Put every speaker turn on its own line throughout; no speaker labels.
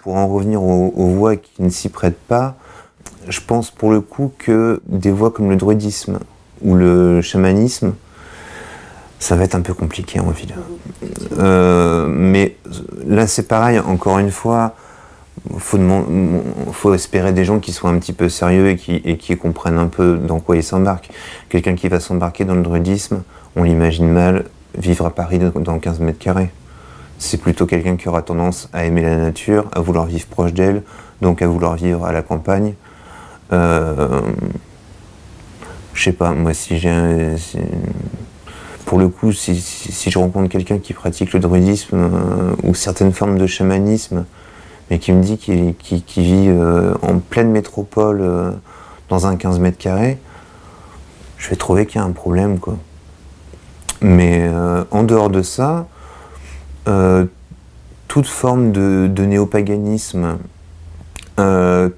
Pour en revenir aux voies qui ne s'y prêtent pas, je pense pour le coup que des voies comme le druidisme ou le chamanisme, ça va être un peu compliqué en ville. Mais là c'est pareil, encore une fois, faut espérer des gens qui soient un petit peu sérieux et qui comprennent un peu dans quoi ils s'embarquent. Quelqu'un qui va s'embarquer dans le druidisme, on l'imagine mal vivre à Paris dans 15 mètres carrés. C'est plutôt quelqu'un qui aura tendance à aimer la nature, à vouloir vivre proche d'elle, donc à vouloir vivre à la campagne. Je sais pas, moi pour le coup, si je rencontre quelqu'un qui pratique le druidisme ou certaines formes de chamanisme, mais qui me dit qu'il vit en pleine métropole dans un 15 mètres carrés, je vais trouver qu'il y a un problème, quoi. Mais en dehors de ça, toute forme de néopaganisme,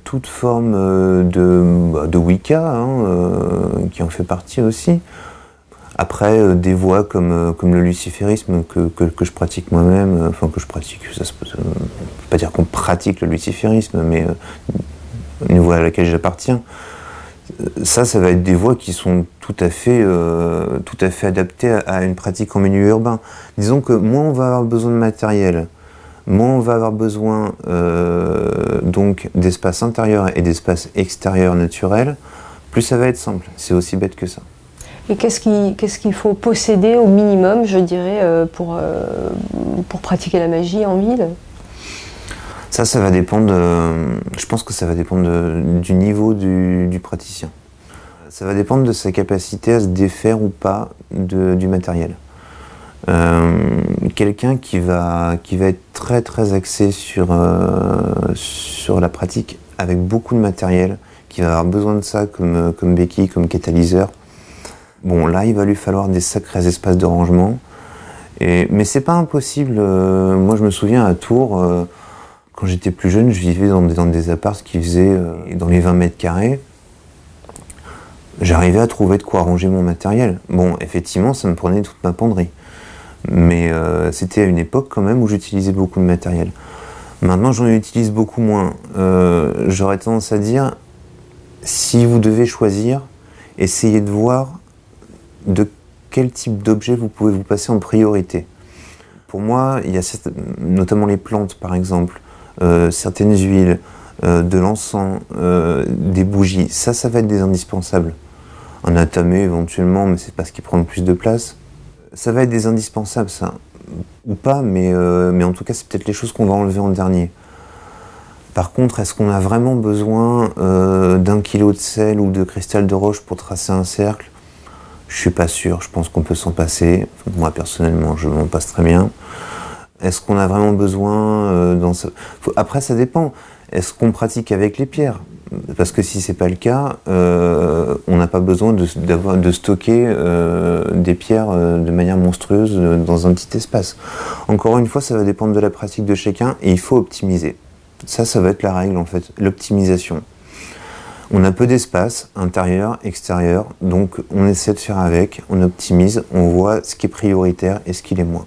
toute forme de Wicca, qui en fait partie aussi. Après, des voies comme le luciférisme que je pratique moi-même, que je pratique, on ne peut pas dire qu'on pratique le luciférisme, mais une voie à laquelle j'appartiens, ça va être des voies qui sont tout à fait adaptées à une pratique en milieu urbain. Disons que moins on va avoir besoin de matériel, moins on va avoir besoin donc d'espace intérieur et d'espace extérieur naturel, plus ça va être simple. C'est aussi bête que ça.
Et qu'est-ce qu'il faut posséder au minimum, je dirais, pour pratiquer la magie en ville ?
Ça va dépendre, je pense que ça va dépendre du niveau du praticien. Ça va dépendre de sa capacité à se défaire ou pas du matériel. Quelqu'un qui va être très très axé sur la pratique avec beaucoup de matériel, qui va avoir besoin de ça comme béquille, comme catalyseur, bon là il va lui falloir des sacrés espaces de rangement. Mais c'est pas impossible. Moi je me souviens à Tours, quand j'étais plus jeune, je vivais dans des apparts qui faisaient dans les 20 mètres carrés. J'arrivais à trouver de quoi ranger mon matériel. Bon, effectivement, ça me prenait toute ma penderie. Mais c'était à une époque quand même où j'utilisais beaucoup de matériel. Maintenant, j'en utilise beaucoup moins. J'aurais tendance à dire, si vous devez choisir, essayez de voir de quel type d'objet vous pouvez vous passer en priorité. Pour moi, il y a notamment les plantes, par exemple, certaines huiles, de l'encens, des bougies. Ça va être des indispensables. Un atamé éventuellement, mais c'est parce qu'il prend le plus de place. Ça va être des indispensables, ça. Ou pas, mais en tout cas, c'est peut-être les choses qu'on va enlever en dernier. Par contre, est-ce qu'on a vraiment besoin d'1 kilo de sel ou de cristal de roche pour tracer un cercle ? Je suis pas sûr, je pense qu'on peut s'en passer. Moi, personnellement, je m'en passe très bien. Est-ce qu'on a vraiment besoin Après, ça dépend. Est-ce qu'on pratique avec les pierres ? Parce que si c'est pas le cas, on n'a pas besoin de stocker des pierres de manière monstrueuse dans un petit espace. Encore une fois, ça va dépendre de la pratique de chacun et il faut optimiser. Ça va être la règle en fait, l'optimisation. On a peu d'espace, intérieur, extérieur, donc on essaie de faire avec, on optimise, on voit ce qui est prioritaire et ce qui l'est moins.